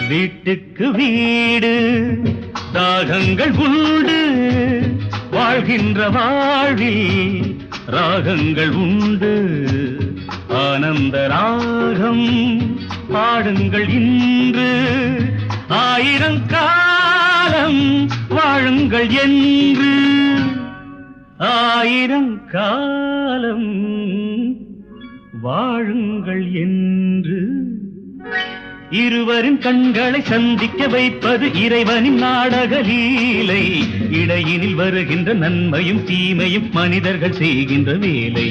வீட்டுக்கு வீடு தாகங்கள் உண்டு, வாழ்கின்ற வாழ்வில் ராகங்கள் உண்டு. ஆனந்த ராகம் பாடுங்கள் இன்று, ஆயிரம் காலம் வாழுங்கள் என்று, ஆயிரம் காலம் வாழுங்கள் என்று. இருவரின் கண்களை சந்திக்க வைப்பது இறைவனின் நாடக லீலை. இடையினில் வருகின்ற நன்மையும் தீமையும் மனிதர்கள் செய்கின்ற வேலை.